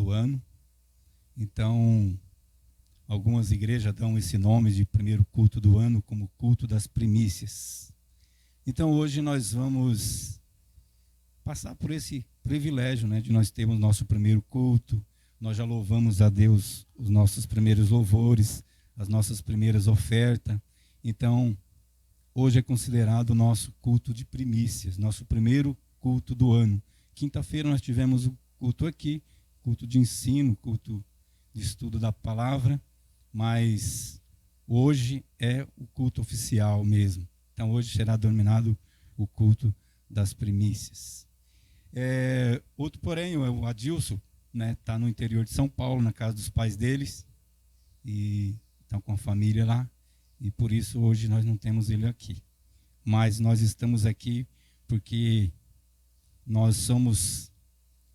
do ano. Então, algumas igrejas dão esse nome de primeiro culto do ano como culto das primícias. Então, hoje nós vamos passar por esse privilégio, né, de nós termos nosso primeiro culto. Nós já louvamos a Deus os nossos primeiros louvores, as nossas primeiras ofertas. Então, hoje é considerado o nosso culto de primícias, nosso primeiro culto do ano. Quinta-feira nós tivemos o culto aqui, culto de ensino, culto de estudo da palavra, mas hoje é o culto oficial mesmo. Então, hoje será denominado o culto das primícias. Outro, porém, é o Adilson, né, está no interior de São Paulo, na casa dos pais deles, e estão com a família lá, e por isso hoje nós não temos ele aqui. Mas nós estamos aqui porque nós somos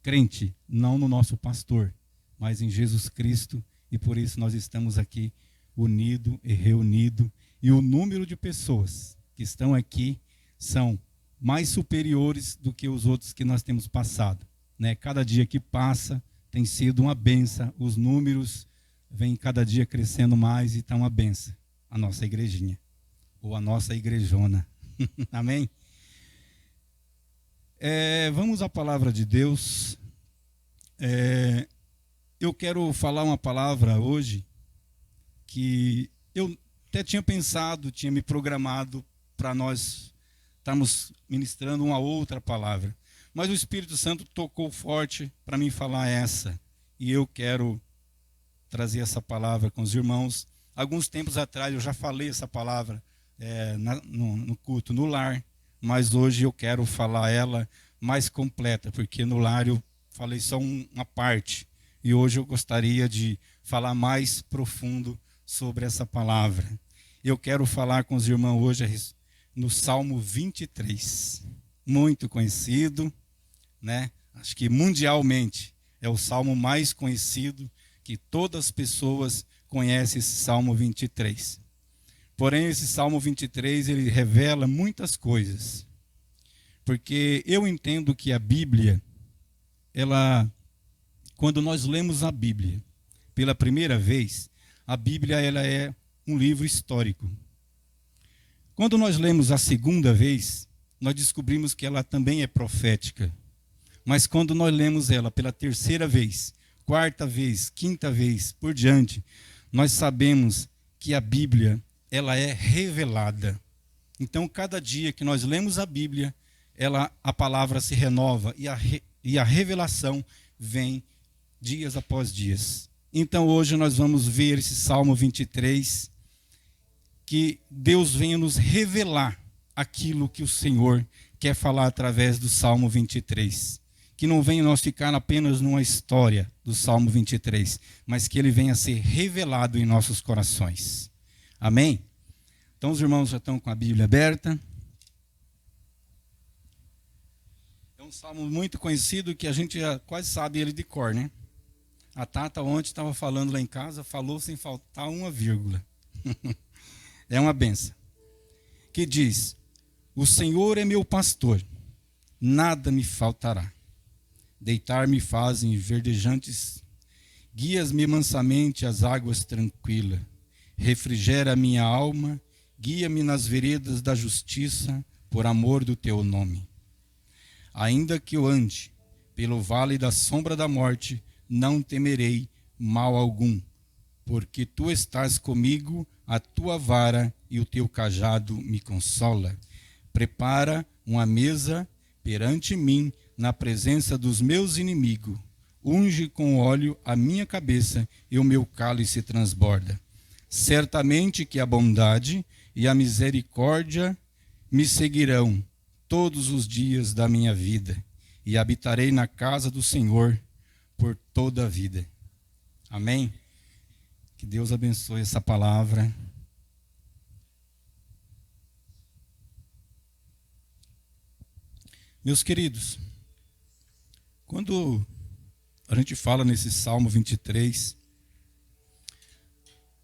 crente, não no nosso pastor, mas em Jesus Cristo, e por isso nós estamos aqui unidos e reunidos, e o número de pessoas que estão aqui são mais superiores do que os outros que nós temos passado, né? Cada dia que passa tem sido uma benção, os números vêm cada dia crescendo mais e está uma benção, a nossa igrejinha, ou a nossa igrejona, amém? Vamos à palavra de Deus. Eu quero falar uma palavra hoje que eu até tinha pensado, tinha me programado para nós estarmos ministrando uma outra palavra. Mas o Espírito Santo tocou forte para mim falar essa. E eu quero trazer essa palavra com os irmãos. Alguns tempos atrás eu já falei essa palavra no culto, no lar. Mas hoje eu quero falar ela mais completa, porque no lar eu falei só uma parte. E hoje eu gostaria de falar mais profundo sobre essa palavra. Eu quero falar com os irmãos hoje no Salmo 23, muito conhecido, né? Acho que mundialmente é o salmo mais conhecido, que todas as pessoas conhecem esse Salmo 23. Porém, esse Salmo 23, ele revela muitas coisas, porque eu entendo que a Bíblia, quando nós lemos a Bíblia pela primeira vez, a Bíblia ela é um livro histórico. Quando nós lemos a segunda vez, nós descobrimos que ela também é profética. Mas quando nós lemos ela pela terceira vez, quarta vez, quinta vez, por diante, nós sabemos que a Bíblia ela é revelada. Então, cada dia que nós lemos a Bíblia, a palavra se renova e a revelação vem dias após dias. Então, hoje nós vamos ver esse Salmo 23, que Deus venha nos revelar aquilo que o Senhor quer falar através do Salmo 23. Que não venha nós ficar apenas numa história do Salmo 23, mas que ele venha a ser revelado em nossos corações. Amém? Então os irmãos já estão com a Bíblia aberta. É um salmo muito conhecido que a gente já quase sabe ele de cor, né? A Tata ontem estava falando lá em casa, falou sem faltar uma vírgula. É uma benção. Que diz: o Senhor é meu pastor, nada me faltará. Deitar-me fazem verdejantes, guias-me mansamente às águas tranquilas. Refrigera a minha alma, guia-me nas veredas da justiça, por amor do teu nome. Ainda que eu ande pelo vale da sombra da morte, não temerei mal algum, porque tu estás comigo, a tua vara e o teu cajado me consola. Prepara uma mesa perante mim, na presença dos meus inimigos. Unge com óleo a minha cabeça e o meu cálice transborda. Certamente que a bondade e a misericórdia me seguirão todos os dias da minha vida, e habitarei na casa do Senhor por toda a vida. Amém? Que Deus abençoe essa palavra. Meus queridos, quando a gente fala nesse Salmo 23,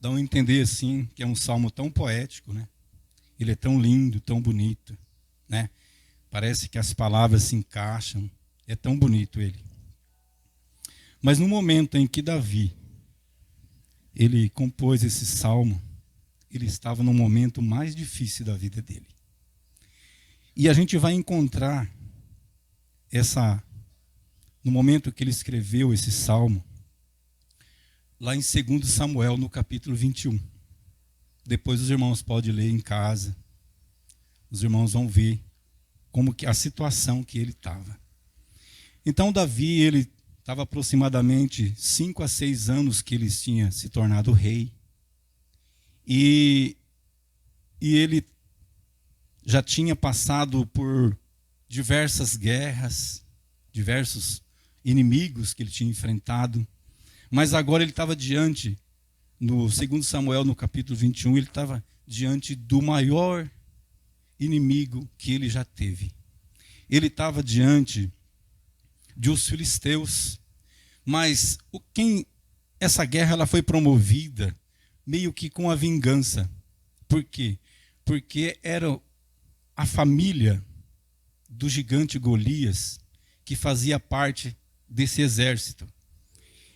dá a entender assim que é um salmo tão poético, né? Ele é tão lindo, tão bonito, né? Parece que as palavras se encaixam, é tão bonito ele. Mas no momento em que Davi, ele compôs esse salmo, ele estava no momento mais difícil da vida dele. E a gente vai encontrar no momento que ele escreveu esse salmo, lá em 2 Samuel, no capítulo 21. Depois os irmãos podem ler em casa. Os irmãos vão ver como que a situação que ele estava. Então Davi, ele estava aproximadamente 5 a 6 anos que ele tinha se tornado rei. E ele já tinha passado por diversas guerras, diversos inimigos que ele tinha enfrentado. Mas agora ele estava diante, no 2 Samuel, no capítulo 21, ele estava diante do maior inimigo que ele já teve. Ele estava diante de os filisteus, mas essa guerra ela foi promovida meio que com a vingança. Por quê? Porque era a família do gigante Golias que fazia parte desse exército.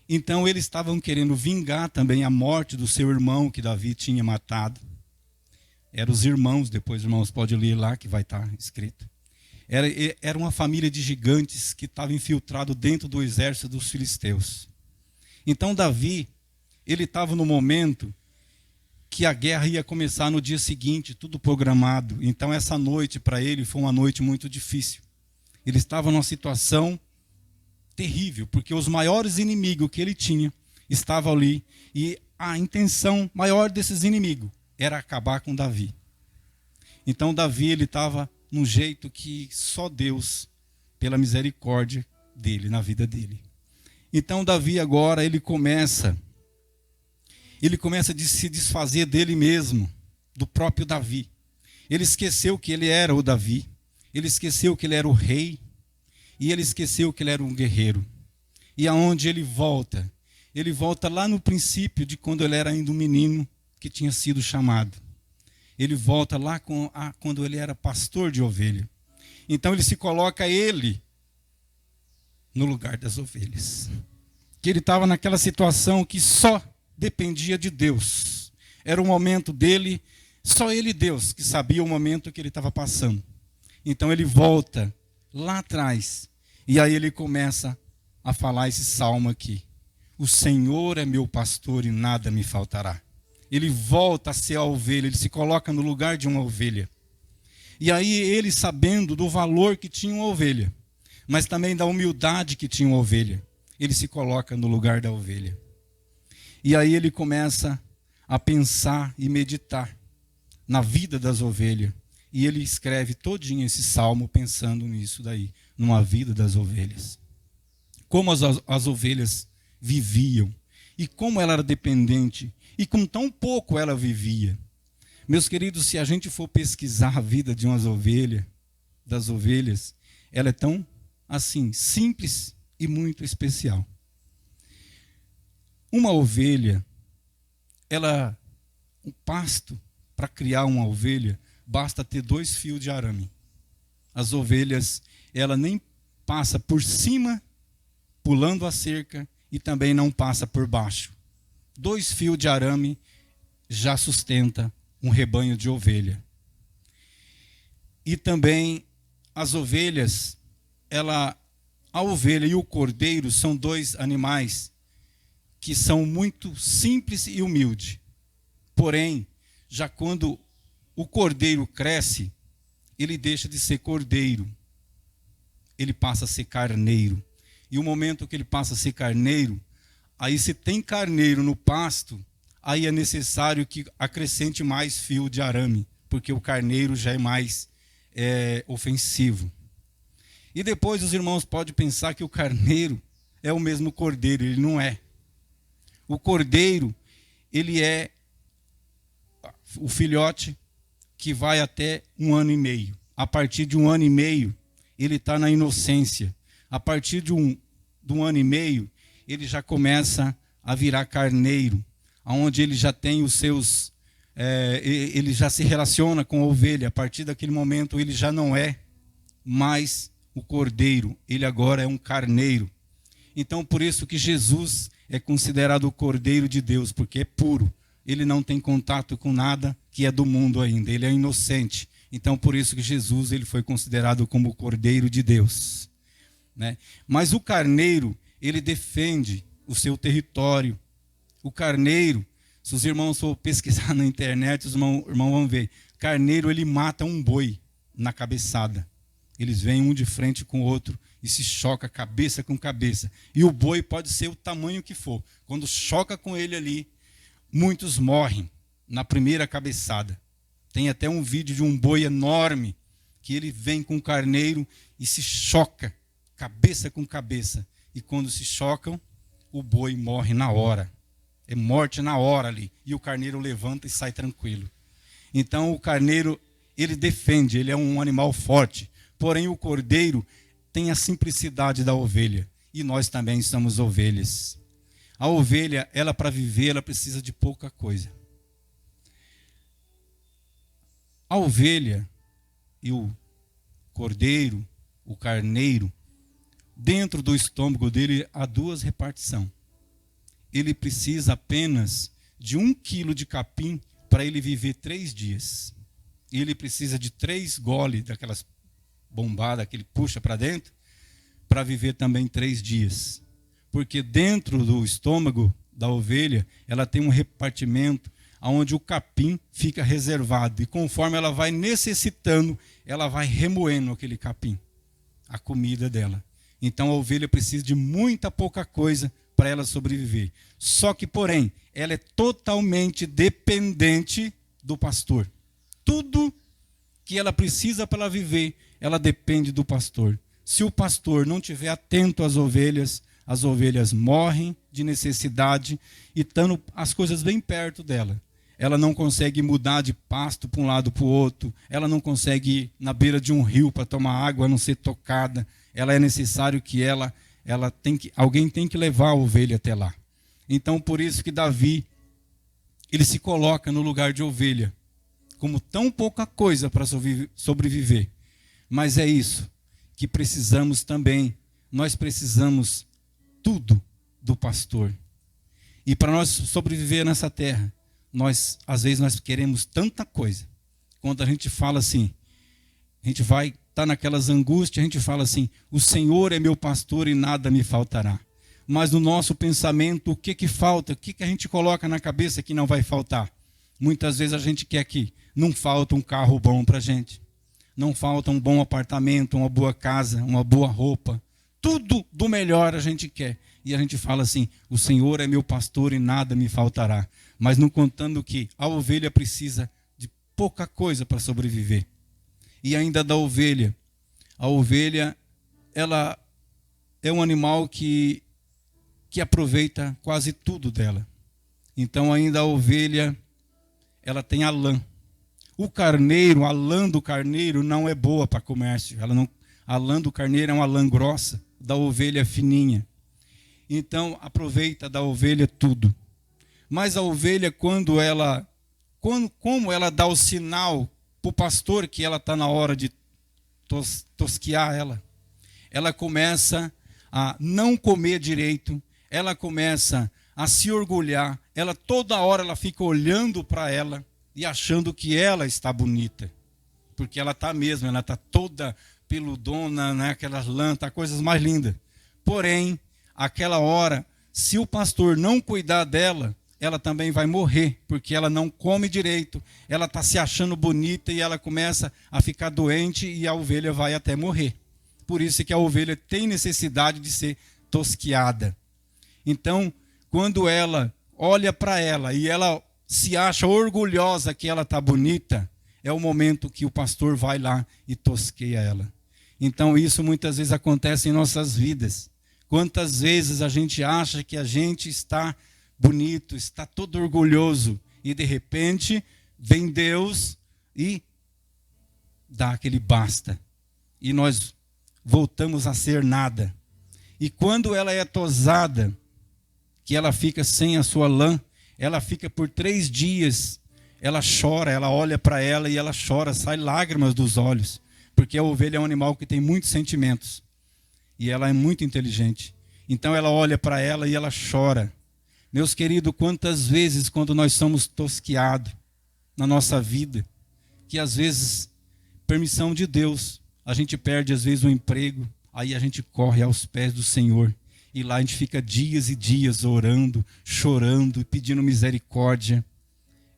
Então eles estavam querendo vingar também a morte do seu irmão que Davi tinha matado. Eram os irmãos, depois os irmãos podem ler lá que vai estar escrito. Era uma família de gigantes que estava infiltrado dentro do exército dos filisteus. Então Davi, ele estava no momento que a guerra ia começar no dia seguinte, tudo programado. Então essa noite para ele foi uma noite muito difícil. Ele estava numa situação terrível, porque os maiores inimigos que ele tinha estavam ali, e a intenção maior desses inimigos era acabar com Davi. Então Davi, ele estava num jeito que só Deus, pela misericórdia dele, na vida dele. Então Davi agora, ele começa a se desfazer dele mesmo, do próprio Davi. Ele esqueceu que ele era o Davi, ele esqueceu que ele era o rei, e ele esqueceu que ele era um guerreiro. E aonde ele volta? Ele volta lá no princípio de quando ele era ainda um menino que tinha sido chamado. Ele volta lá quando ele era pastor de ovelha. Então ele se coloca no lugar das ovelhas. Que ele estava naquela situação que só dependia de Deus. Era o momento dele, só ele e Deus que sabia o momento que ele estava passando. Então ele volta lá atrás, e aí ele começa a falar esse salmo aqui. O Senhor é meu pastor e nada me faltará. Ele volta a ser a ovelha, ele se coloca no lugar de uma ovelha. E aí ele, sabendo do valor que tinha uma ovelha, mas também da humildade que tinha uma ovelha, ele se coloca no lugar da ovelha. E aí ele começa a pensar e meditar na vida das ovelhas. E ele escreve todinho esse salmo pensando nisso daí, numa vida das ovelhas. Como as ovelhas viviam, e como ela era dependente, e com tão pouco ela vivia. Meus queridos, se a gente for pesquisar a vida de das ovelhas, ela é tão, assim, simples e muito especial. Uma ovelha, o pasto para criar uma ovelha, basta ter 2 fios de arame. As ovelhas, ela nem passa por cima, pulando a cerca, e também não passa por baixo. 2 fios de arame já sustenta um rebanho de ovelha. E também as ovelhas, a ovelha e o cordeiro são 2 animais que são muito simples e humildes. Porém, já quando o cordeiro cresce, ele deixa de ser cordeiro. Ele passa a ser carneiro. E o momento que ele passa a ser carneiro, aí se tem carneiro no pasto, aí é necessário que acrescente mais fio de arame, porque o carneiro já é mais ofensivo. E depois os irmãos podem pensar que o carneiro é o mesmo cordeiro, ele não é. O cordeiro, ele é o filhote que vai até 1 ano e meio. A partir de 1 ano e meio, ele está na inocência. A partir de um ano e meio, ele já começa a virar carneiro, onde ele já tem os seus... ele já se relaciona com a ovelha. A partir daquele momento, ele já não é mais o cordeiro. Ele agora é um carneiro. Então, por isso que Jesus é considerado o Cordeiro de Deus, porque é puro. Ele não tem contato com nada que é do mundo ainda, ele é inocente. Então, por isso que Jesus ele foi considerado como o Cordeiro de Deus, né? Mas o carneiro, ele defende o seu território. O carneiro, se os irmãos for pesquisar na internet, os irmãos vão ver. Carneiro, ele mata um boi na cabeçada. Eles vêm um de frente com o outro e se choca cabeça com cabeça. E o boi pode ser o tamanho que for. Quando choca com ele ali, muitos morrem na primeira cabeçada. Tem até um vídeo de um boi enorme que ele vem com o carneiro e se choca cabeça com cabeça. E quando se chocam, o boi morre na hora. É morte na hora ali. E o carneiro levanta e sai tranquilo. Então o carneiro, ele defende, ele é um animal forte. Porém o cordeiro tem a simplicidade da ovelha. E nós também somos ovelhas. A ovelha, ela para viver, ela precisa de pouca coisa. A ovelha e o cordeiro, o carneiro, dentro do estômago dele há duas repartições. Ele precisa apenas de 1 quilo de capim para ele viver 3 dias. E ele precisa de 3 goles daquelas bombadas que ele puxa para dentro para viver também 3 dias. Porque dentro do estômago da ovelha, ela tem um repartimento onde o capim fica reservado. E conforme ela vai necessitando, ela vai remoendo aquele capim, a comida dela. Então a ovelha precisa de muita pouca coisa para ela sobreviver. Só que, porém, ela é totalmente dependente do pastor. Tudo que ela precisa para ela viver, ela depende do pastor. Se o pastor não estiver atento às ovelhas morrem de necessidade e estando as coisas bem perto dela. Ela não consegue mudar de pasto para um lado para o outro. Ela não consegue ir na beira de um rio para tomar água, a não ser tocada. Ela é necessário que alguém tem que levar a ovelha até lá. Então, por isso que Davi, ele se coloca no lugar de ovelha, como tão pouca coisa para sobreviver. Mas é isso que precisamos também. Nós precisamos tudo do pastor. E para nós sobreviver nessa terra, às vezes nós queremos tanta coisa. Quando a gente fala assim, a gente vai estar naquelas angústias, a gente fala assim, o Senhor é meu pastor e nada me faltará. Mas no nosso pensamento, o que falta? O que a gente coloca na cabeça que não vai faltar? Muitas vezes a gente quer que não falta um carro bom para a gente. Não falta um bom apartamento, uma boa casa, uma boa roupa. Tudo do melhor a gente quer. E a gente fala assim, o Senhor é meu pastor e nada me faltará. Mas não contando que a ovelha precisa de pouca coisa para sobreviver. E ainda da ovelha. A ovelha, ela é um animal que aproveita quase tudo dela. Então ainda a ovelha, ela tem a lã. O carneiro, a lã do carneiro não é boa para comércio. A lã do carneiro é uma lã grossa, da ovelha é fininha. Então aproveita da ovelha tudo. Mas a ovelha, como ela dá o sinal para o pastor que ela está na hora de tosquear ela começa a não comer direito, ela começa a se orgulhar, toda hora ela fica olhando para ela e achando que ela está bonita. Porque ela está toda peludona, né? Aquelas lãs, coisas mais lindas. Porém, aquela hora, se o pastor não cuidar dela, ela também vai morrer, porque ela não come direito, ela está se achando bonita e ela começa a ficar doente e a ovelha vai até morrer. Por isso que a ovelha tem necessidade de ser tosqueada. Então, quando ela olha para ela e ela se acha orgulhosa que ela está bonita, é o momento que o pastor vai lá e tosqueia ela. Então, isso muitas vezes acontece em nossas vidas. Quantas vezes a gente acha que a gente está bonito, está todo orgulhoso, e de repente vem Deus e dá aquele basta. E nós voltamos a ser nada. E quando ela é tosada, que ela fica sem a sua lã, ela fica por 3 dias, ela chora, ela olha para ela e ela chora, sai lágrimas dos olhos, porque a ovelha é um animal que tem muitos sentimentos, e ela é muito inteligente. Então ela olha para ela e ela chora. Meus queridos, quantas vezes quando nós somos tosquiados na nossa vida, que às vezes, permissão de Deus, a gente perde às vezes um emprego, aí a gente corre aos pés do Senhor. E lá a gente fica dias e dias orando, chorando, pedindo misericórdia.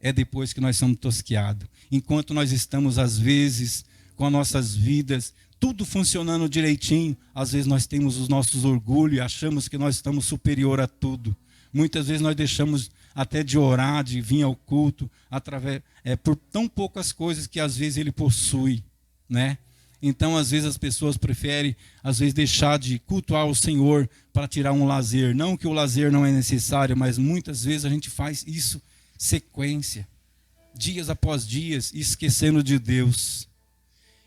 É depois que nós somos tosquiados. Enquanto nós estamos, às vezes, com as nossas vidas, tudo funcionando direitinho, às vezes nós temos os nossos orgulhos e achamos que nós estamos superior a tudo. Muitas vezes nós deixamos até de orar, de vir ao culto, por tão poucas coisas que às vezes ele possui, né? Então, às vezes, as pessoas preferem, às vezes, deixar de cultuar o Senhor para tirar um lazer. Não que o lazer não é necessário, mas muitas vezes a gente faz isso sequência, dias após dias, esquecendo de Deus.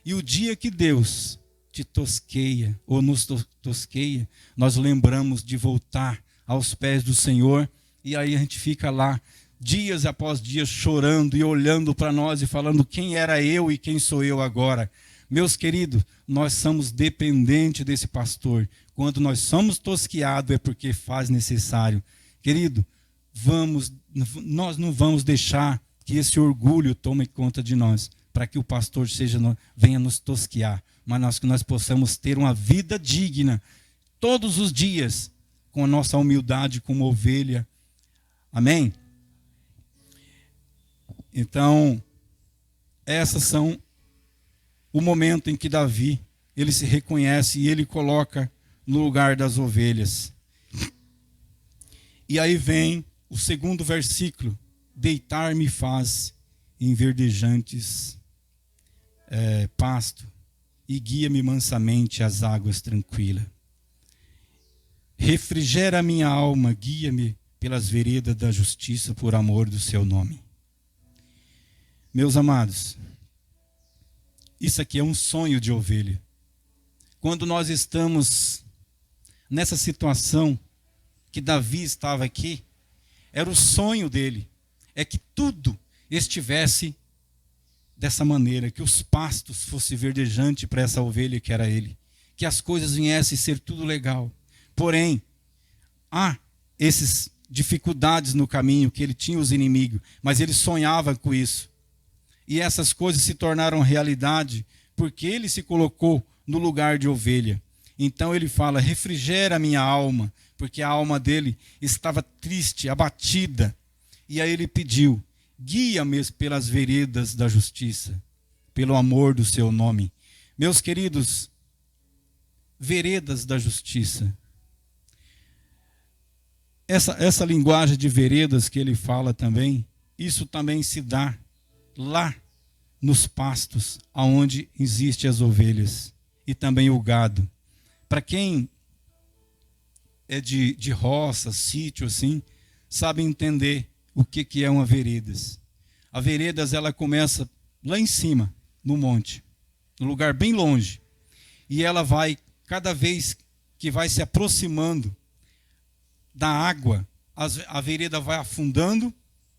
E o dia que Deus te tosqueia, ou nos tosqueia, nós lembramos de voltar aos pés do Senhor, e aí a gente fica lá, dias após dias, chorando e olhando para nós e falando quem era eu e quem sou eu agora. Meus queridos, nós somos dependentes desse pastor. Quando nós somos tosquiados é porque faz necessário. Querido, nós não vamos deixar que esse orgulho tome conta de nós, para que o pastor venha nos tosquiar, mas que nós possamos ter uma vida digna, todos os dias, com a nossa humildade como ovelha. Amém? Então, essas são o momento em que Davi, ele se reconhece e ele coloca no lugar das ovelhas. E aí vem o segundo versículo: deitar-me faz em verdejantes pasto e guia-me mansamente às águas tranquilas. Refrigera a minha alma, guia-me pelas veredas da justiça por amor do seu nome. Meus amados, isso aqui é um sonho de ovelha. Quando nós estamos nessa situação que Davi estava aqui, era o sonho dele, é que tudo estivesse dessa maneira, que os pastos fossem verdejantes para essa ovelha que era ele, que as coisas viessem a ser tudo legal. Porém, há essas dificuldades no caminho, que ele tinha os inimigos, mas ele sonhava com isso. E essas coisas se tornaram realidade porque ele se colocou no lugar de ovelha. Então ele fala: refrigera a minha alma, porque a alma dele estava triste, abatida. E aí ele pediu: guia-me pelas veredas da justiça, pelo amor do seu nome. Meus queridos, veredas da justiça. Essa linguagem de veredas que ele fala também, isso também se dá lá nos pastos, aonde existem as ovelhas e também o gado. Para quem é de roça, sítio assim, sabe entender o que é uma veredas. A veredas, ela começa lá em cima, no monte, num lugar bem longe. E ela vai, cada vez que vai se aproximando da água, a vereda vai afundando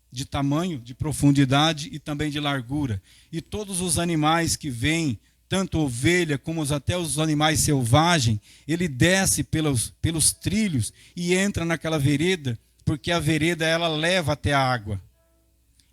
de tamanho, de profundidade e também de largura. E todos os animais que vêm, tanto ovelha como até os animais selvagens, ele desce pelos trilhos e entra naquela vereda, porque a vereda ela leva até a água.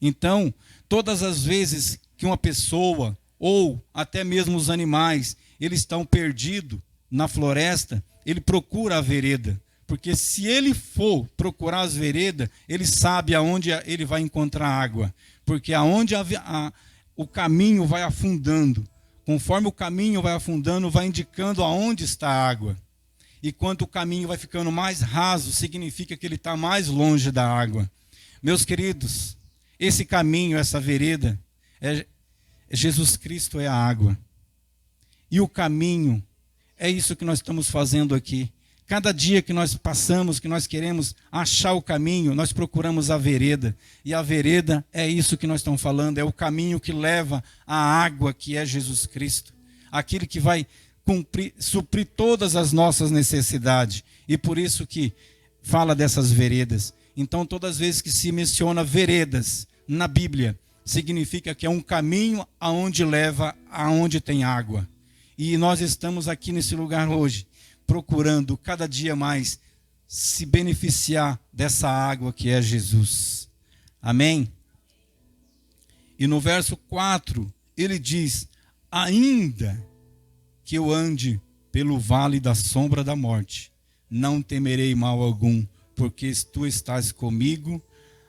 Então, todas as vezes que uma pessoa, ou até mesmo os animais, eles estão perdidos na floresta, ele procura a vereda. Porque se ele for procurar as veredas, ele sabe aonde ele vai encontrar água. Porque aonde o caminho vai afundando, conforme o caminho vai afundando, vai indicando aonde está a água. E quanto o caminho vai ficando mais raso, significa que ele está mais longe da água. Meus queridos, esse caminho, essa vereda, Jesus Cristo é a água. E o caminho, é isso que nós estamos fazendo aqui. Cada dia que nós passamos, que nós queremos achar o caminho, nós procuramos a vereda. E a vereda é isso que nós estamos falando, é o caminho que leva à água, que é Jesus Cristo. Aquele que vai suprir todas as nossas necessidades. E por isso que fala dessas veredas. Então, todas as vezes que se menciona veredas na Bíblia, significa que é um caminho aonde leva aonde tem água. E nós estamos aqui nesse lugar hoje, procurando cada dia mais se beneficiar dessa água que é Jesus. Amém? E no verso 4, ele diz: ainda que eu ande pelo vale da sombra da morte, não temerei mal algum, porque tu estás comigo,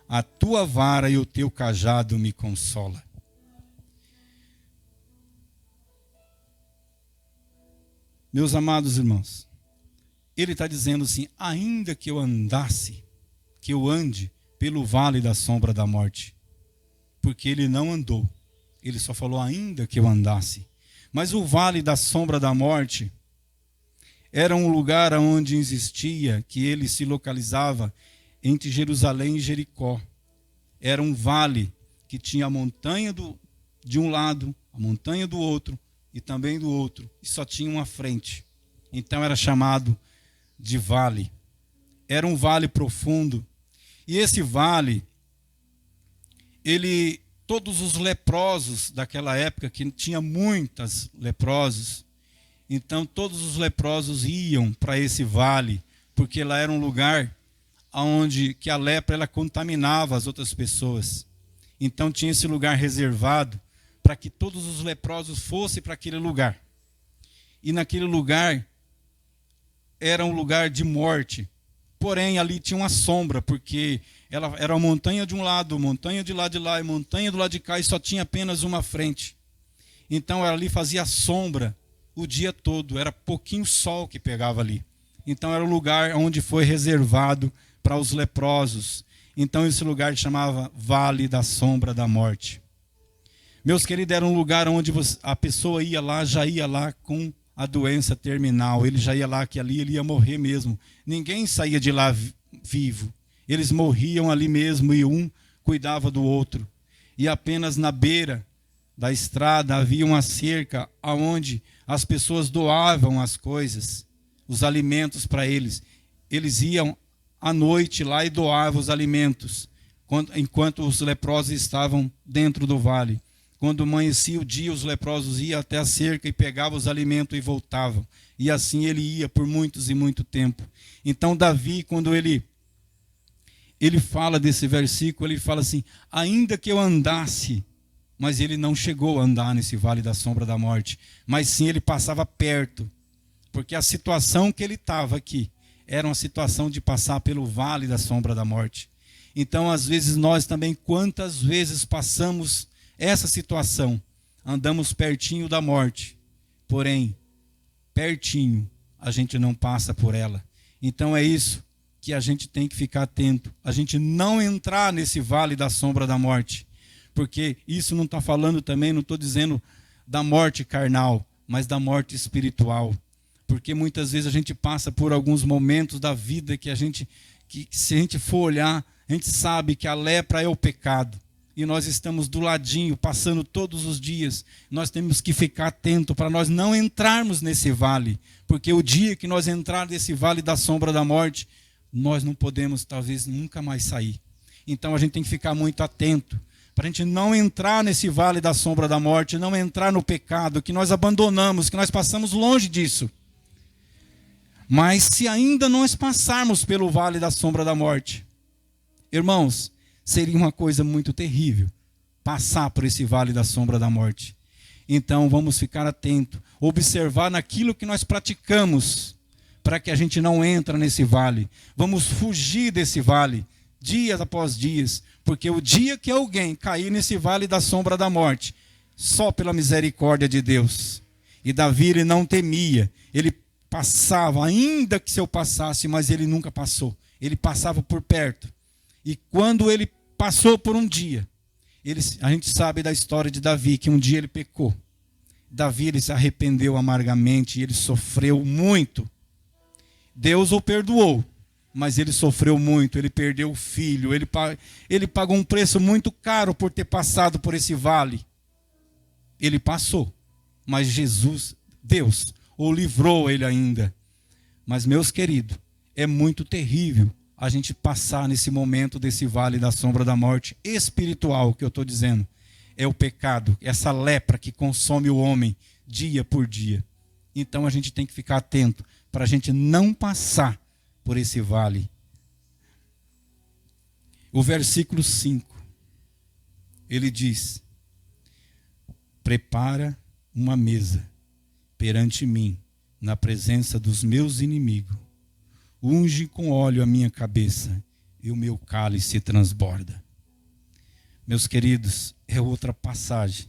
a tua vara e o teu cajado me consola. Meus amados irmãos, ele está dizendo assim: ainda que eu ande pelo vale da sombra da morte, porque ele não andou, ele só falou ainda que eu andasse. Mas o vale da sombra da morte era um lugar onde existia, que ele se localizava entre Jerusalém e Jericó. Era um vale que tinha a montanha de um lado, a montanha do outro e também do outro, e só tinha uma frente. Então era chamado de vale. Era um vale profundo. E esse vale, todos os leprosos daquela época, que tinha muitos leprosos, então todos os leprosos iam para esse vale, porque lá era um lugar onde que a lepra ela contaminava as outras pessoas. Então tinha esse lugar reservado para que todos os leprosos fossem para aquele lugar. E naquele lugar era um lugar de morte. Porém, ali tinha uma sombra, porque ela era uma montanha de um lado, montanha de lá e montanha do lado de cá, e só tinha apenas uma frente. Então, ali fazia sombra o dia todo, era pouquinho sol que pegava ali. Então, era o lugar onde foi reservado para os leprosos. Então, esse lugar chamava Vale da Sombra da Morte. Meus queridos, era um lugar onde a pessoa já ia lá com a doença terminal. Ele já ia lá, que ali ele ia morrer mesmo. Ninguém saía de lá vivo. Eles morriam ali mesmo e um cuidava do outro. E apenas na beira da estrada havia uma cerca onde as pessoas doavam as coisas, os alimentos para eles. Eles iam à noite lá e doavam os alimentos, enquanto os leprosos estavam dentro do vale. Quando amanhecia o dia, os leprosos iam até a cerca e pegavam os alimentos e voltavam. E assim ele ia por muitos e muito tempo. Então Davi, quando ele fala desse versículo, ele fala assim: ainda que eu andasse, mas ele não chegou a andar nesse vale da sombra da morte, mas sim ele passava perto, porque a situação que ele estava aqui era uma situação de passar pelo vale da sombra da morte. Então, às vezes, nós também, quantas vezes passamos essa situação, andamos pertinho da morte, porém, pertinho, a gente não passa por ela. Então é isso que a gente tem que ficar atento, a gente não entrar nesse vale da sombra da morte, porque isso não está falando também, não estou dizendo da morte carnal, mas da morte espiritual, porque muitas vezes a gente passa por alguns momentos da vida que se a gente for olhar, a gente sabe que a lepra é o pecado, e nós estamos do ladinho, passando todos os dias. Nós temos que ficar atento para nós não entrarmos nesse vale, porque o dia que nós entrar nesse vale da sombra da morte, nós não podemos, talvez, nunca mais sair. Então a gente tem que ficar muito atento, para a gente não entrar nesse vale da sombra da morte, não entrar no pecado, que nós abandonamos, que nós passamos longe disso. Mas se ainda nós passarmos pelo vale da sombra da morte, irmãos, seria uma coisa muito terrível passar por esse vale da sombra da morte. Então vamos ficar atentos, observar naquilo que nós praticamos, para que a gente não entre nesse vale. Vamos fugir desse vale, dias após dias, porque o dia que alguém cair nesse vale da sombra da morte, só pela misericórdia de Deus. E Davi, ele não temia, ele passava, ainda que se eu passasse, mas ele nunca passou, ele passava por perto. E quando ele passou por um dia, a gente sabe da história de Davi, que um dia ele pecou. Davi, ele se arrependeu amargamente, e ele sofreu muito. Deus o perdoou, mas ele sofreu muito, ele perdeu o filho, ele pagou um preço muito caro por ter passado por esse vale. Ele passou, mas Deus, o livrou ele ainda. Mas, meus queridos, é muito terrível a gente passar nesse momento desse vale da sombra da morte espiritual, que eu estou dizendo. É o pecado, essa lepra que consome o homem dia por dia. Então a gente tem que ficar atento para a gente não passar por esse vale. O versículo 5, ele diz: prepara uma mesa perante mim, na presença dos meus inimigos. Unge com óleo a minha cabeça, e o meu cálice transborda. Meus queridos, é outra passagem.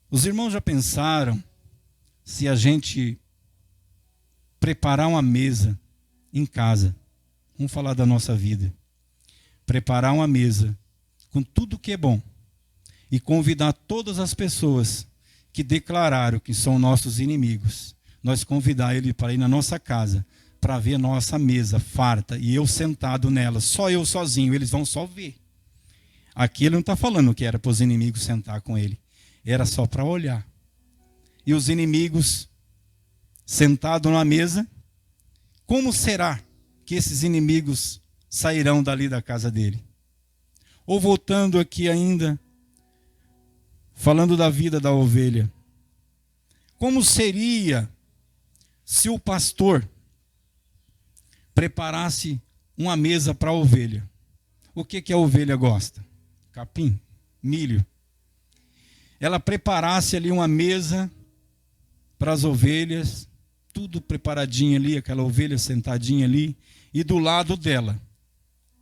Os irmãos já pensaram se a gente preparar uma mesa em casa? Vamos falar da nossa vida. Preparar uma mesa com tudo que é bom e convidar todas as pessoas que declararam que são nossos inimigos. Nós convidar ele para ir na nossa casa, para ver a nossa mesa farta e eu sentado nela, só eu sozinho, eles vão só ver. Aqui ele não está falando que era para os inimigos sentar com ele, era só para olhar. E os inimigos sentados na mesa, como será que esses inimigos sairão dali da casa dele? Ou voltando aqui ainda, falando da vida da ovelha, como seria se o pastor preparasse uma mesa para a ovelha? O que a ovelha gosta? Capim, milho. Ela preparasse ali uma mesa para as ovelhas, tudo preparadinho ali, aquela ovelha sentadinha ali, e do lado dela,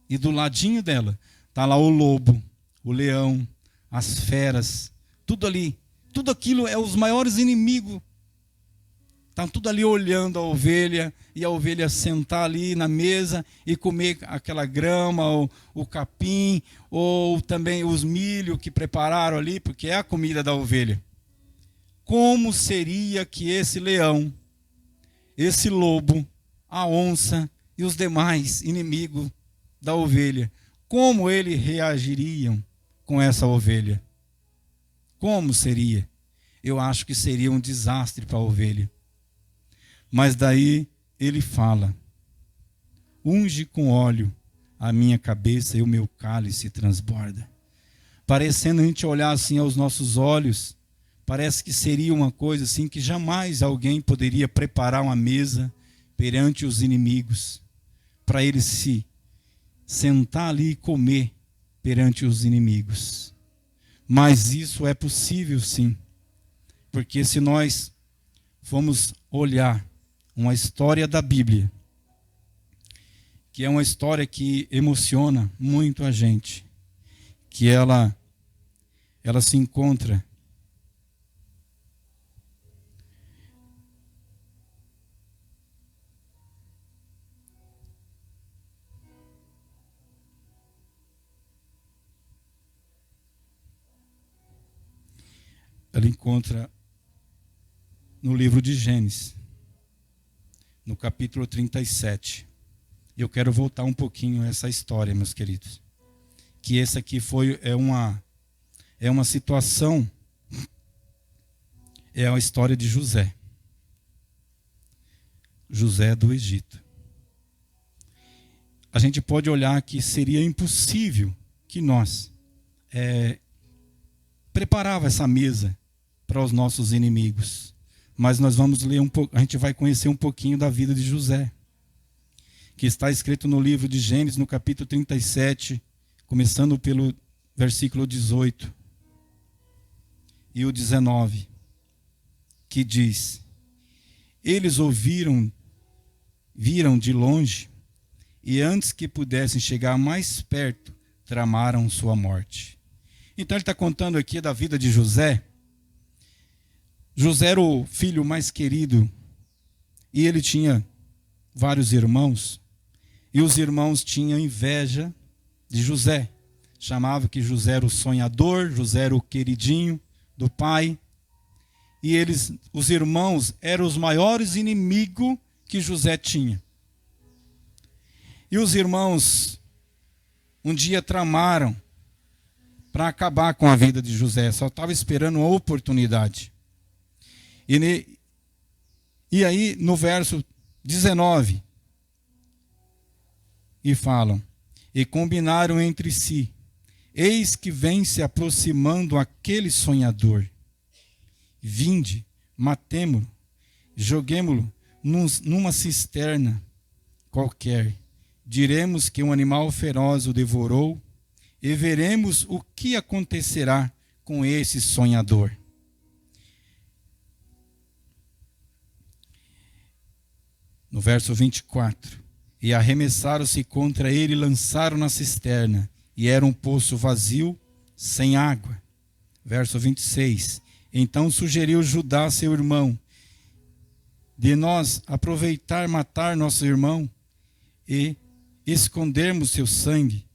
e do ladinho dela, está lá o lobo, o leão, as feras, tudo ali. Tudo aquilo é os maiores inimigos. Estão tudo ali olhando a ovelha, e a ovelha sentar ali na mesa e comer aquela grama, o capim, ou também os milho que prepararam ali, porque é a comida da ovelha. Como seria que esse leão, esse lobo, a onça e os demais inimigos da ovelha, como eles reagiriam com essa ovelha? Como seria? Eu acho que seria um desastre para a ovelha. Mas daí ele fala: unge com óleo a minha cabeça e o meu cálice transborda. Parecendo a gente olhar assim aos nossos olhos, parece que seria uma coisa assim que jamais alguém poderia preparar uma mesa perante os inimigos, para eles se sentar ali e comer perante os inimigos. Mas isso é possível sim, porque se nós formos olhar uma história da Bíblia, que é uma história que emociona muito a gente, que ela se encontra no livro de Gênesis, no capítulo 37. Eu quero voltar um pouquinho a essa história, meus queridos. Que essa aqui é uma situação, é a história de José. José do Egito. A gente pode olhar que seria impossível que nós preparava essa mesa para os nossos inimigos. Mas nós vamos ler a gente vai conhecer um pouquinho da vida de José, que está escrito no livro de Gênesis, no capítulo 37, começando pelo versículo 18 e o 19, que diz: eles viram de longe, e antes que pudessem chegar mais perto, tramaram sua morte. Então ele está contando aqui da vida de José. José era o filho mais querido, e ele tinha vários irmãos, e os irmãos tinham inveja de José. Chamava que José era o sonhador, José era o queridinho do pai, e os irmãos eram os maiores inimigos que José tinha. E os irmãos um dia tramaram para acabar com a vida de José, só estava esperando uma oportunidade. E aí, no verso 19, e falam: e combinaram entre si, eis que vem se aproximando aquele sonhador. Vinde, matemo-lo, joguemo-lo numa cisterna qualquer, diremos que um animal feroz o devorou, e veremos o que acontecerá com esse sonhador. No verso 24, e arremessaram-se contra ele e lançaram na cisterna, e era um poço vazio, sem água. Verso 26, então sugeriu Judá, seu irmão, de nós aproveitar matar nosso irmão e escondermos seu sangue.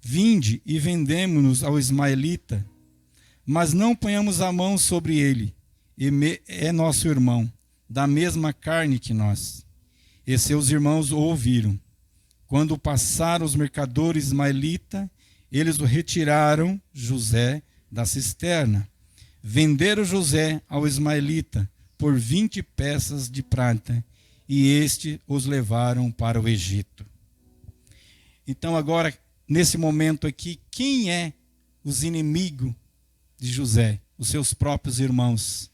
Vinde e vendemo-nos ao ismaelita, mas não ponhamos a mão sobre ele, é nosso irmão, da mesma carne que nós. E seus irmãos o ouviram. Quando passaram os mercadores ismaelita, eles o retiraram, José, da cisterna. Venderam José ao ismaelita por 20 peças de prata, e este os levaram para o Egito. Então agora, nesse momento aqui, quem é os inimigos de José? Os seus próprios irmãos.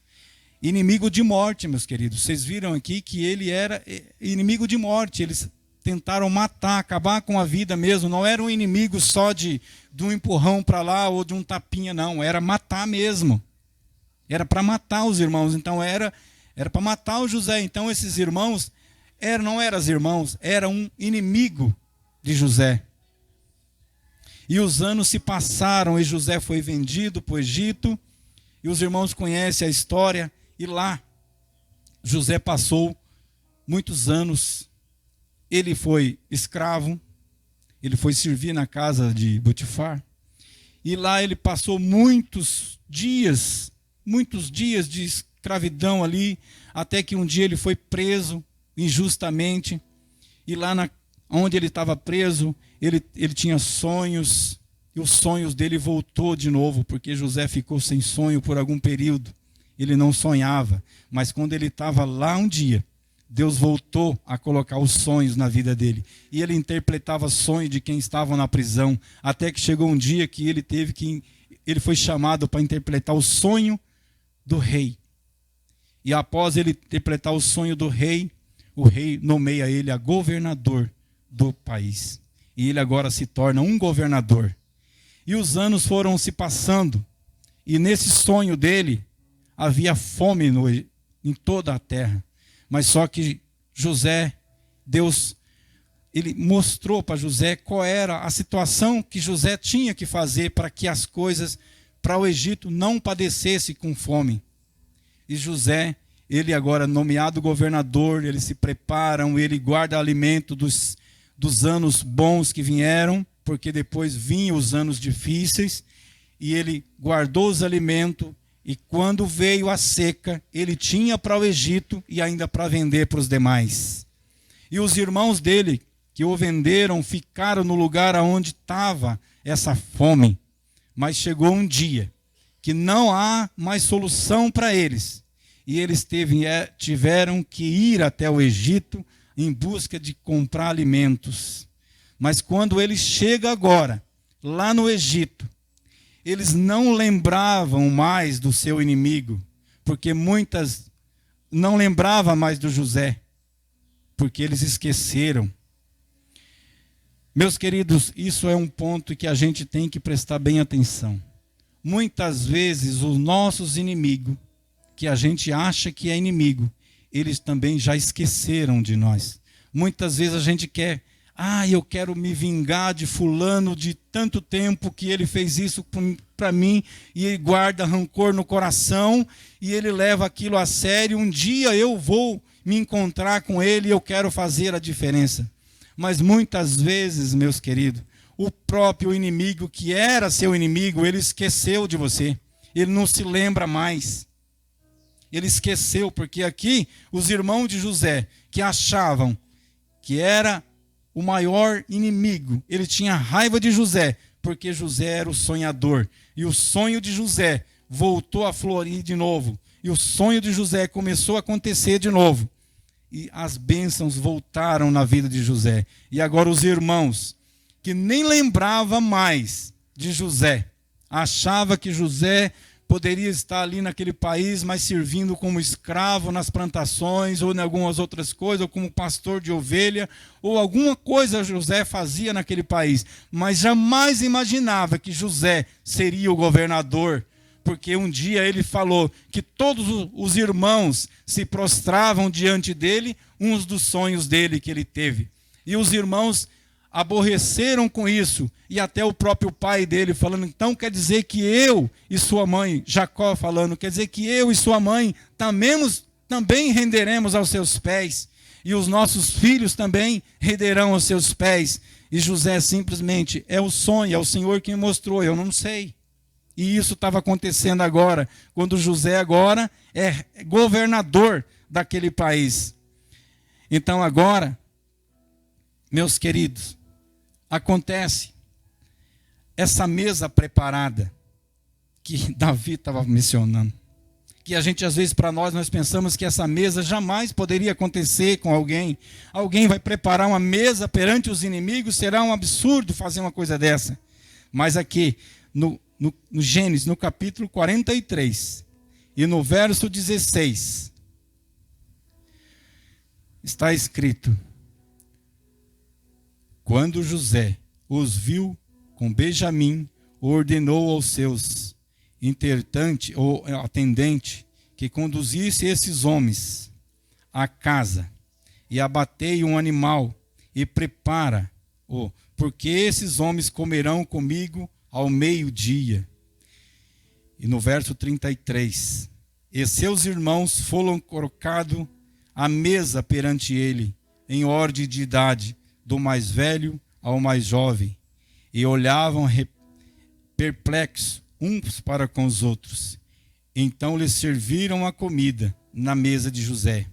Inimigo de morte, meus queridos. Vocês viram aqui que ele era inimigo de morte. Eles tentaram matar, acabar com a vida mesmo. Não era um inimigo só de um empurrão para lá ou de um tapinha, não. Era matar mesmo. Era para matar os irmãos. Então era para matar o José. Então esses irmãos não eram os irmãos, era um inimigo de José. E os anos se passaram e José foi vendido para o Egito. E os irmãos conhecem a história. E lá José passou muitos anos. Ele foi escravo. Ele foi servir na casa de Potifar. E lá ele passou muitos dias de escravidão ali, até que um dia ele foi preso injustamente. E lá onde ele estava preso, ele tinha sonhos, e os sonhos dele voltou de novo, porque José ficou sem sonho por algum período. Ele não sonhava, mas quando ele estava lá um dia, Deus voltou a colocar os sonhos na vida dele. E ele interpretava sonhos de quem estava na prisão, até que chegou um dia que ele foi chamado para interpretar o sonho do rei. E após ele interpretar o sonho do rei, o rei nomeia ele a governador do país. E ele agora se torna um governador. E os anos foram se passando. E nesse sonho dele, havia fome em toda a terra. Mas só que Deus, ele mostrou para José qual era a situação que José tinha que fazer para que as coisas para o Egito não padecesse com fome. E José, ele agora nomeado governador, eles se preparam, ele guarda alimento dos anos bons que vieram, porque depois vinham os anos difíceis, e ele guardou os alimentos, e quando veio a seca, ele tinha para o Egito e ainda para vender para os demais. E os irmãos dele, que o venderam, ficaram no lugar onde estava essa fome. Mas chegou um dia que não há mais solução para eles. E eles tiveram que ir até o Egito em busca de comprar alimentos. Mas quando eles chegam agora, lá no Egito, eles não lembravam mais do seu inimigo, porque muitas não lembravam mais do José, porque eles esqueceram. Meus queridos, isso é um ponto que a gente tem que prestar bem atenção. Muitas vezes os nossos inimigos, que a gente acha que é inimigo, eles também já esqueceram de nós. Muitas vezes a gente quer, eu quero me vingar de fulano de tanto tempo que ele fez isso para mim, e ele guarda rancor no coração, e ele leva aquilo a sério. Um dia eu vou me encontrar com ele e eu quero fazer a diferença. Mas muitas vezes, meus queridos, o próprio inimigo que era seu inimigo, ele esqueceu de você. Ele não se lembra mais. Ele esqueceu, porque aqui os irmãos de José, que achavam que era o maior inimigo, ele tinha raiva de José, porque José era o sonhador. E o sonho de José voltou a florir de novo. E o sonho de José começou a acontecer de novo. E as bênçãos voltaram na vida de José. E agora os irmãos, que nem lembravam mais de José, achavam que José poderia estar ali naquele país, mas servindo como escravo nas plantações, ou em algumas outras coisas, ou como pastor de ovelha, ou alguma coisa José fazia naquele país. Mas jamais imaginava que José seria o governador, porque um dia ele falou que todos os irmãos se prostravam diante dele, uns dos sonhos dele que ele teve. E os irmãos aborreceram com isso, e até o próprio pai dele falando, então quer dizer que eu e sua mãe, Jacó falando, quer dizer que eu e sua mãe também renderemos aos seus pés, e os nossos filhos também renderão aos seus pés. E José simplesmente, é o sonho, é o Senhor quem mostrou, eu não sei. E isso estava acontecendo agora, quando José agora é governador daquele país. Então agora, meus queridos, acontece essa mesa preparada que Davi estava mencionando. Que a gente, às vezes, para nós pensamos que essa mesa jamais poderia acontecer com alguém. Alguém vai preparar uma mesa perante os inimigos, será um absurdo fazer uma coisa dessa. Mas aqui, no Gênesis, no capítulo 43, e no verso 16, está escrito: quando José os viu com Benjamim, ordenou aos seus intérprete ou atendente que conduzisse esses homens à casa e abatei um animal e prepara-o, porque esses homens comerão comigo ao meio-dia. E no verso 33, e seus irmãos foram colocados à mesa perante ele, em ordem de idade, do mais velho ao mais jovem, e olhavam perplexos uns para com os outros. Então lhes serviram a comida na mesa de José.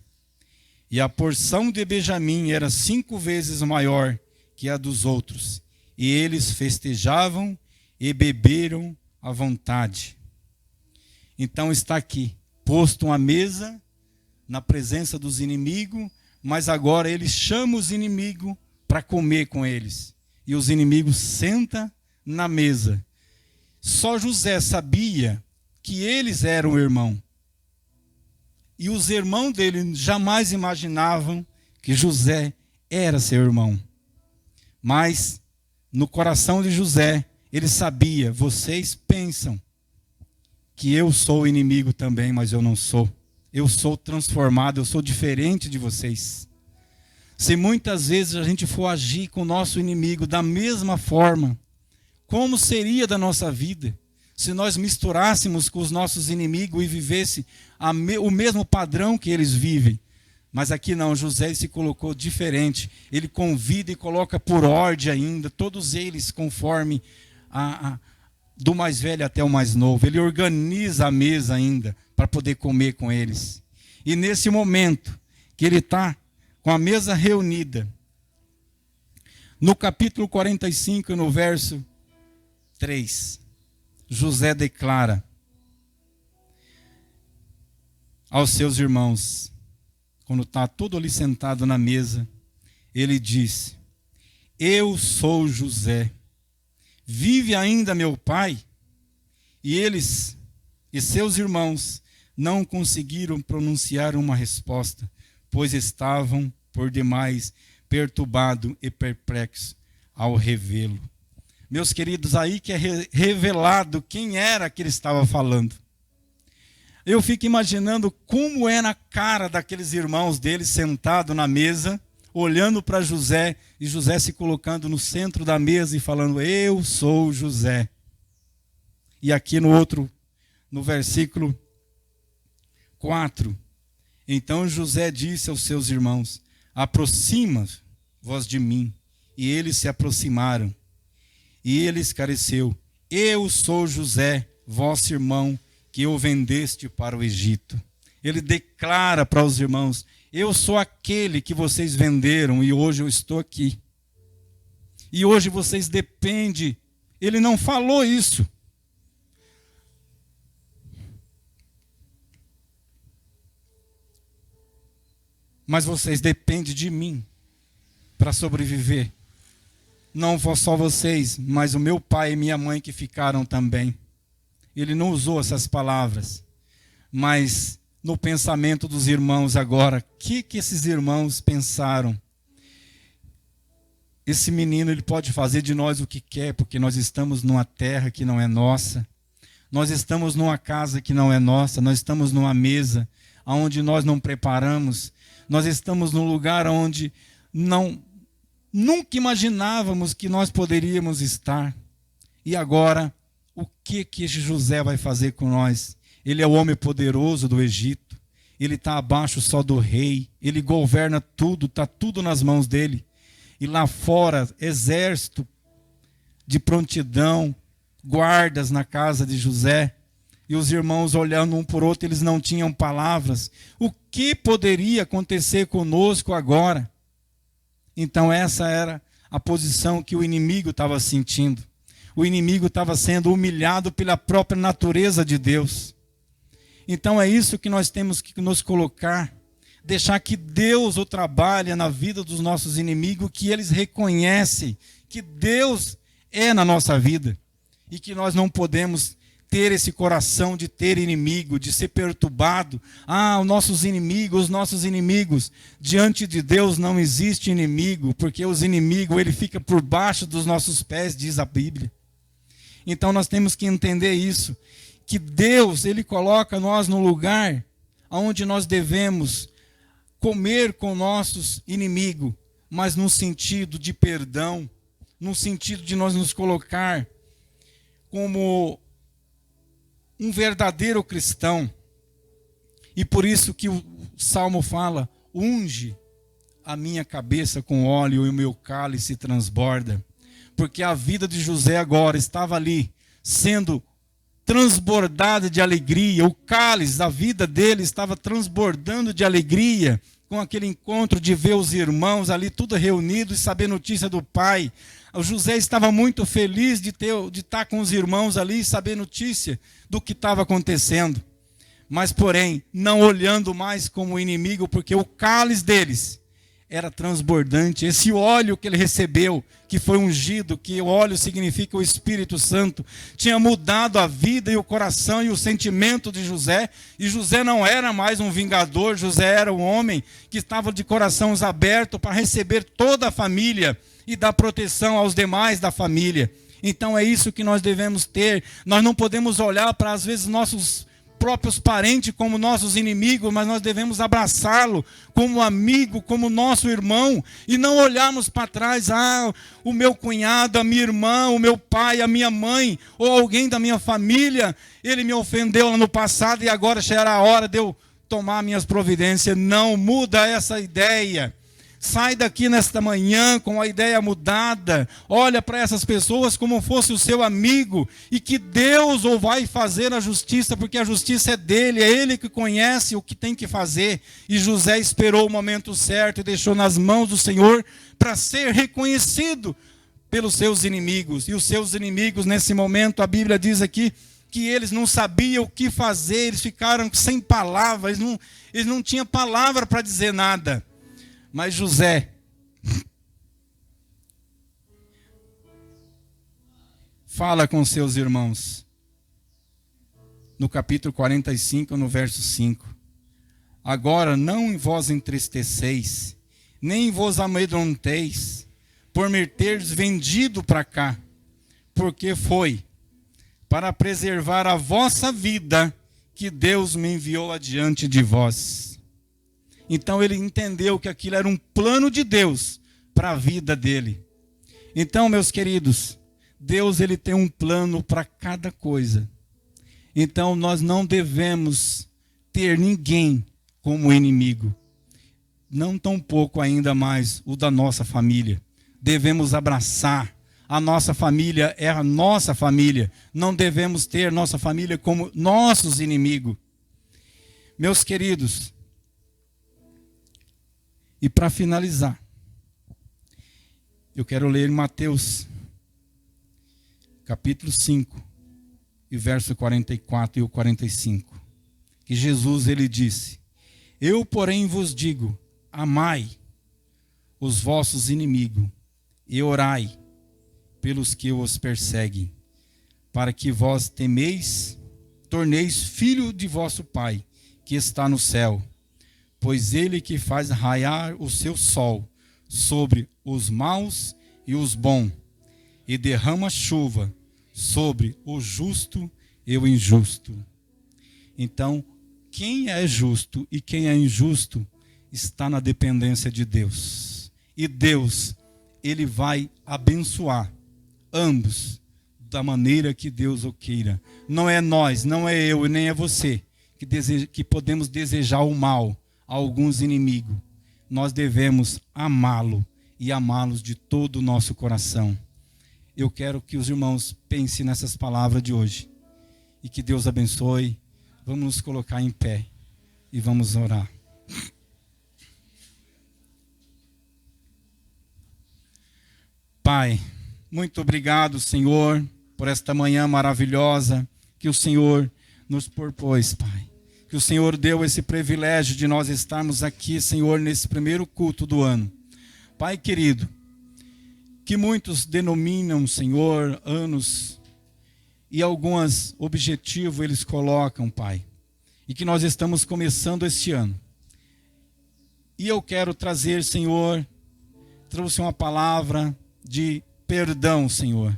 E a porção de Benjamim era 5 vezes maior que a dos outros, e eles festejavam e beberam à vontade. Então está aqui, posto uma mesa na presença dos inimigos, mas agora ele chama os inimigos para comer com eles. E os inimigos sentam na mesa. Só José sabia que eles eram irmãos. E os irmãos dele jamais imaginavam que José era seu irmão. Mas no coração de José, ele sabia, vocês pensam que eu sou inimigo também, mas eu não sou. Eu sou transformado, eu sou diferente de vocês. Se muitas vezes a gente for agir com o nosso inimigo da mesma forma, como seria da nossa vida se nós misturássemos com os nossos inimigos e vivesse o mesmo padrão que eles vivem? Mas aqui não, José se colocou diferente. Ele convida e coloca por ordem ainda, todos eles conforme do mais velho até o mais novo. Ele organiza a mesa ainda para poder comer com eles. E nesse momento que ele está com a mesa reunida, no capítulo 45, no verso 3, José declara aos seus irmãos, quando está todo ali sentado na mesa, ele disse: eu sou José, vive ainda meu pai? E eles e seus irmãos não conseguiram pronunciar uma resposta, pois estavam por demais perturbados e perplexos ao revê-lo. Meus queridos, aí que é revelado quem era que ele estava falando. Eu fico imaginando como era a cara daqueles irmãos dele sentado na mesa, olhando para José, e José se colocando no centro da mesa e falando: eu sou José. E aqui no versículo 4, então José disse aos seus irmãos: aproxima-vos de mim. E eles se aproximaram. E ele esclareceu: eu sou José, vosso irmão, que o vendeste para o Egito. Ele declara para os irmãos: eu sou aquele que vocês venderam e hoje eu estou aqui. E hoje vocês dependem. Ele não falou isso. Mas vocês dependem de mim para sobreviver. Não só vocês, mas o meu pai e minha mãe que ficaram também. ele não usou essas palavras, mas no pensamento dos irmãos agora, o que esses irmãos pensaram? Esse menino, ele pode fazer de nós o que quer, porque nós estamos numa terra que não é nossa, nós estamos numa casa que não é nossa, nós estamos numa mesa onde nós não preparamos, nós estamos num lugar onde nunca imaginávamos que nós poderíamos estar. E agora, o que José vai fazer com nós? Ele é o homem poderoso do Egito, ele está abaixo só do rei, ele governa tudo, está tudo nas mãos dele. E lá fora, exército de prontidão, guardas na casa de José, e os irmãos olhando um por outro, eles não tinham palavras. O que poderia acontecer conosco agora? Então essa era a posição que o inimigo estava sentindo. O inimigo estava sendo humilhado pela própria natureza de Deus. Então é isso que nós temos que nos colocar, deixar que Deus o trabalhe na vida dos nossos inimigos, que eles reconhecem que Deus é na nossa vida e que nós não podemos ter esse coração de ter inimigo, de ser perturbado. Os nossos inimigos, diante de Deus não existe inimigo, porque os inimigos, ele fica por baixo dos nossos pés, diz a Bíblia. Então nós temos que entender isso, que Deus, ele coloca nós no lugar onde nós devemos comer com nossos inimigos, mas num sentido de perdão, num sentido de nós nos colocar como um verdadeiro cristão. E por isso que o Salmo fala: unge a minha cabeça com óleo e o meu cálice transborda. Porque a vida de José agora estava ali, sendo transbordada de alegria. O cálice da vida dele estava transbordando de alegria, com aquele encontro de ver os irmãos ali tudo reunido e saber notícia do pai. O José estava muito feliz de estar com os irmãos ali e saber notícia do que estava acontecendo. Mas, porém, não olhando mais como inimigo, porque o cálice deles era transbordante. Esse óleo que ele recebeu, que foi ungido, que o óleo significa o Espírito Santo, tinha mudado a vida e o coração e o sentimento de José. E José não era mais um vingador, José era um homem que estava de corações abertos para receber toda a família e dar proteção aos demais da família. Então é isso que nós devemos ter. Nós não podemos olhar para, às vezes, nossos próprios parentes como nossos inimigos, mas nós devemos abraçá-lo como amigo, como nosso irmão, e não olharmos para trás: o meu cunhado, a minha irmã, o meu pai, a minha mãe, ou alguém da minha família, ele me ofendeu lá no passado e agora já era a hora de eu tomar minhas providências. Não, muda essa ideia. Sai daqui nesta manhã com a ideia mudada. Olha para essas pessoas como fosse o seu amigo, e que Deus o vai fazer a justiça, porque a justiça é dele, é ele que conhece o que tem que fazer. E José esperou o momento certo e deixou nas mãos do Senhor para ser reconhecido pelos seus inimigos. E os seus inimigos, nesse momento, a Bíblia diz aqui que eles não sabiam o que fazer, eles ficaram sem palavras, eles não tinham palavra para dizer nada. Mas José fala com seus irmãos no capítulo 45, no verso 5: agora não vos entristeceis, nem vos amedronteis por me teres vendido para cá, porque foi para preservar a vossa vida que Deus me enviou adiante de vós. Então ele entendeu que aquilo era um plano de Deus para a vida dele. Então, meus queridos, Deus, ele tem um plano para cada coisa. Então nós não devemos ter ninguém como inimigo, não tampouco ainda mais o da nossa família. Devemos abraçar. A nossa família é a nossa família. Não devemos ter nossa família como nossos inimigos. Meus queridos, e para finalizar, eu quero ler Mateus, capítulo 5, e verso 44 e o 45. Que Jesus, ele disse: eu, porém, vos digo, amai os vossos inimigos e orai pelos que os perseguem, para que vós temeis torneis filho de vosso Pai, que está no céu. Pois ele que faz raiar o seu sol sobre os maus e os bons, e derrama chuva sobre o justo e o injusto. Então, quem é justo e quem é injusto está na dependência de Deus. E Deus, ele vai abençoar ambos da maneira que Deus o queira. Não é nós, não é eu e nem é você que podemos desejar o mal a alguns inimigos. Nós devemos amá-lo e amá-los de todo o nosso coração. Eu quero que os irmãos pensem nessas palavras de hoje e que Deus abençoe. Vamos nos colocar em pé e vamos orar. Pai, muito obrigado, Senhor, por esta manhã maravilhosa que o Senhor nos propôs, Pai. Que o Senhor deu esse privilégio de nós estarmos aqui, Senhor, nesse primeiro culto do ano. Pai querido, que muitos denominam, Senhor, anos e alguns objetivos eles colocam, Pai. E que nós estamos começando este ano. E eu quero trazer, Senhor, trouxe uma palavra de perdão, Senhor.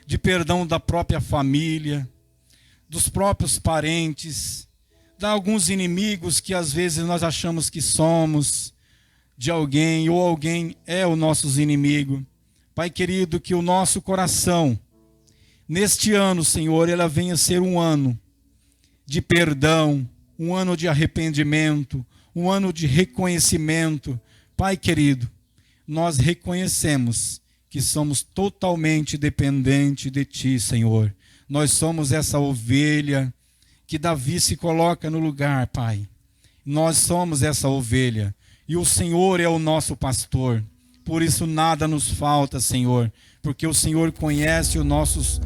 De perdão da própria família, dos próprios parentes, de alguns inimigos que às vezes nós achamos que somos de alguém, ou alguém é o nosso inimigo. Pai querido, que o nosso coração, neste ano, Senhor, ela venha ser um ano de perdão, um ano de arrependimento, um ano de reconhecimento. Pai querido, nós reconhecemos que somos totalmente dependentes de Ti, Senhor. Nós somos essa ovelha que Davi se coloca no lugar, Pai. Nós somos essa ovelha e o Senhor é o nosso pastor. Por isso nada nos falta, Senhor, porque o Senhor conhece os nossos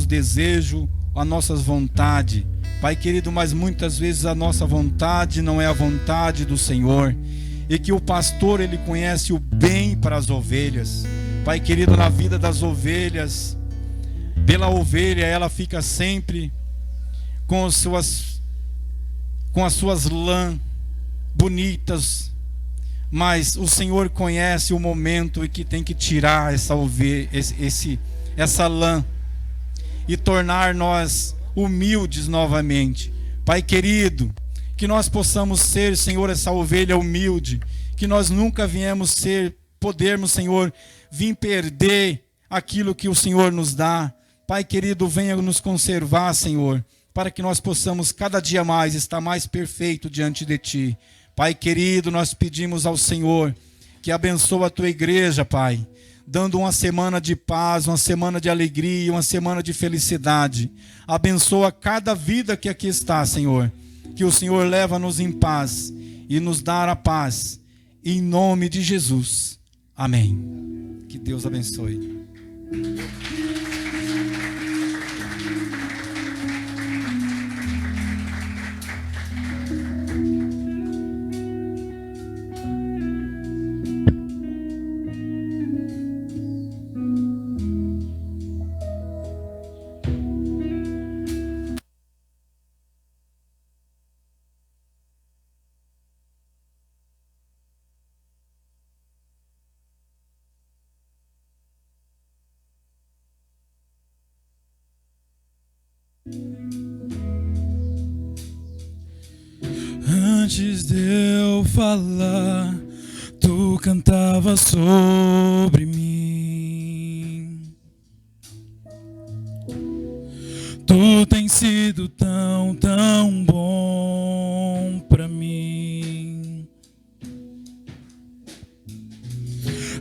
desejos, as nossas vontades. Pai querido, mas muitas vezes a nossa vontade não é a vontade do Senhor. E que o pastor, ele conhece o bem para as ovelhas. Pai querido, na vida das ovelhas, pela ovelha, ela fica sempre com as suas lãs bonitas, mas o Senhor conhece o momento em que tem que tirar essa ovelha, essa lã e tornar nós humildes novamente. Pai querido, que nós possamos ser, Senhor, essa ovelha humilde, que nós nunca podermos, Senhor, vir perder aquilo que o Senhor nos dá. Pai querido, venha nos conservar, Senhor, para que nós possamos cada dia mais estar mais perfeito diante de Ti. Pai querido, nós pedimos ao Senhor que abençoe a Tua igreja, Pai, dando uma semana de paz, uma semana de alegria, uma semana de felicidade. Abençoa cada vida que aqui está, Senhor, que o Senhor leva-nos em paz e nos dá a paz, em nome de Jesus. Amém. Que Deus abençoe. Antes de eu falar, tu cantava sobre mim. Tu tens sido tão, tão bom pra mim.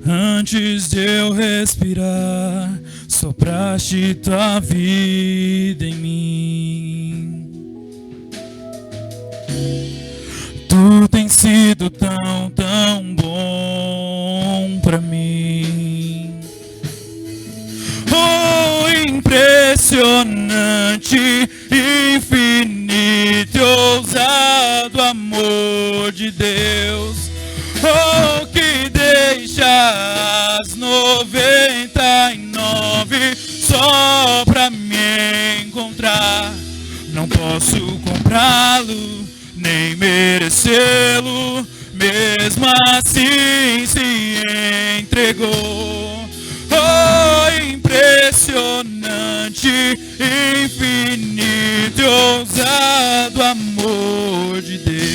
Antes de eu respirar, sopraste tua vida em mim. Tu tens sido tão, tão bom pra mim. Oh, impressionante, infinito e ousado amor de Deus. Oh, que deixa as 99 só pra me encontrar. posso comprá-lo, nem merecê-lo, mesmo assim se entregou. Oh, impressionante, infinito e ousado amor de Deus.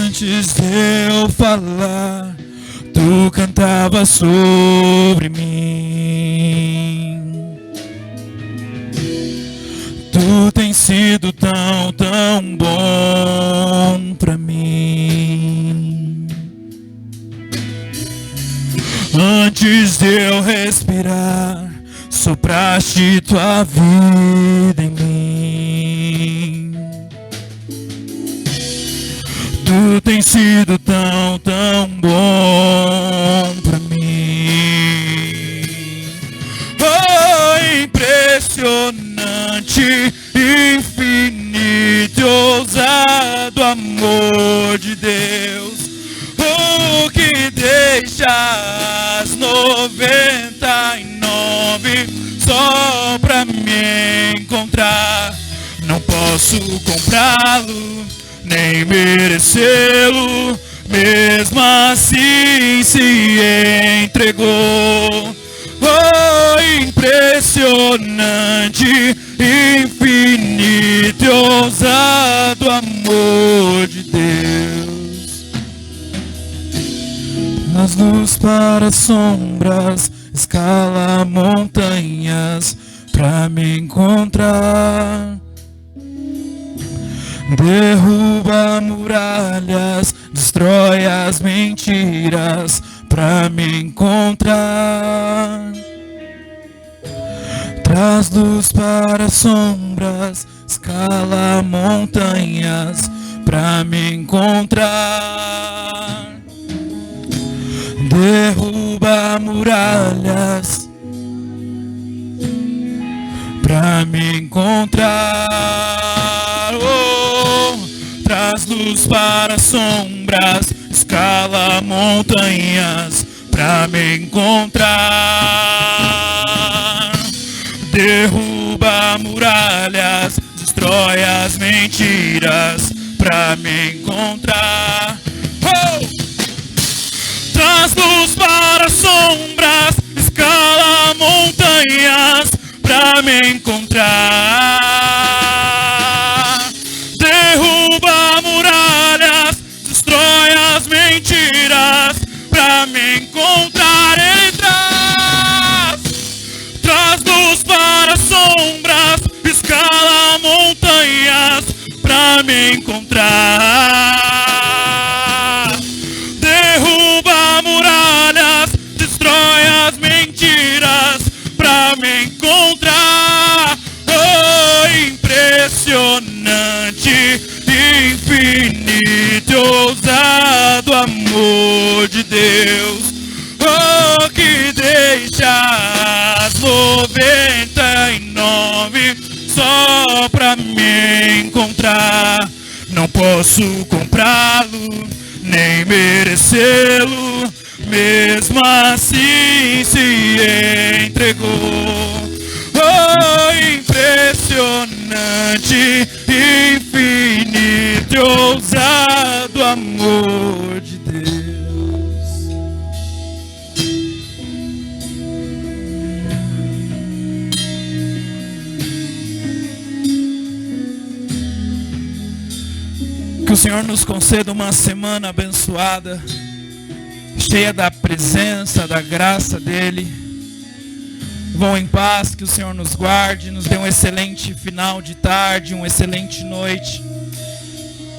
Antes de eu falar, tu cantava sobre mim. Tu tens sido tão, tão bom pra mim. Antes de eu respirar, sopraste tua vida em mim. Tu tens sido tão, tão bom pra mim. Oh, impressionante, infinito e ousado amor de Deus. O que deixa as 99 só pra me encontrar. Não posso comprá-lo, nem merecê-lo, mesmo assim se entregou. Oh, impressionante, infinito e ousado amor de Deus. As luzes para as sombras, escala montanhas pra me encontrar. Derruba muralhas, destrói as mentiras pra me encontrar. Traz luz para as sombras, escala montanhas pra me encontrar. Derruba muralhas pra me encontrar. Oh, traz luz para as sombras, escala montanhas pra me encontrar. Derruba muralhas, destrói as mentiras pra me encontrar. Oh! Traz luz para as sombras, escala montanhas pra me encontrar. Derruba muralhas, destrói as mentiras pra me encontrar. Ele traz luz para as sombras, escala montanhas pra me encontrar. Derruba muralhas, destrói as mentiras pra me encontrar. Oh, impressionante, infinito e ousado amor de Deus. Oh, que deixa as 99 só pra me encontrar. Não posso comprá-lo, nem merecê-lo, mesmo assim se entregou. Oh, impressionante, infinito e ousado amor de Deus. Que o Senhor nos conceda uma semana abençoada, cheia da presença, da graça dEle. Vão em paz, que o Senhor nos guarde, nos dê um excelente final de tarde, uma excelente noite.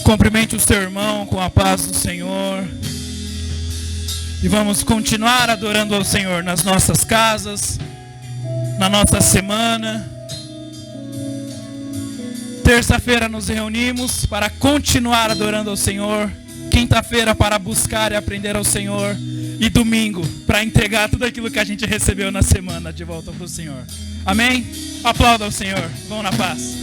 Cumprimente o seu irmão com a paz do Senhor. E vamos continuar adorando ao Senhor nas nossas casas, na nossa semana. Terça-feira nos reunimos para continuar adorando ao Senhor. Quinta-feira para buscar e aprender ao Senhor. e domingo para entregar tudo aquilo que a gente recebeu na semana de volta para o Senhor. Amém? Aplauda ao Senhor. Vão na paz.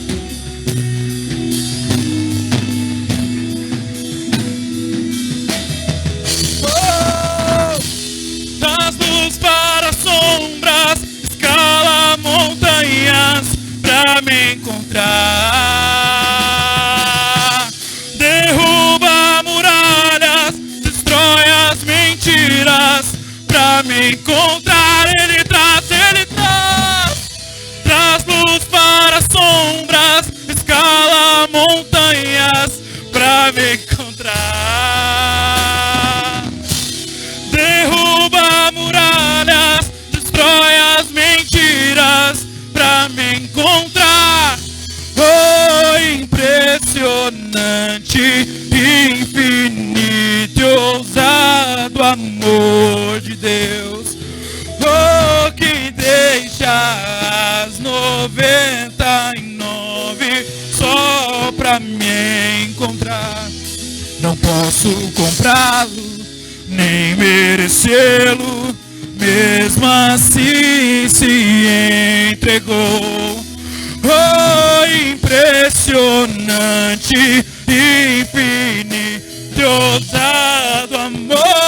Das luzes para sombras, escala montanhas pra me encontrar. Derruba muralhas, destrói as mentiras pra me encontrar. Ele traz, traz luz para sombras, escala montanhas pra me encontrar. Derruba muralhas, destrói as mentiras pra me encontrar. Oh, impressionante, infinito e ousado amor de Deus. Oh, que deixa as 99 só pra me encontrar. Não posso comprá-lo, nem merecê-lo, mesmo assim se entregou. Oh, impressionante, infinito, ousado amor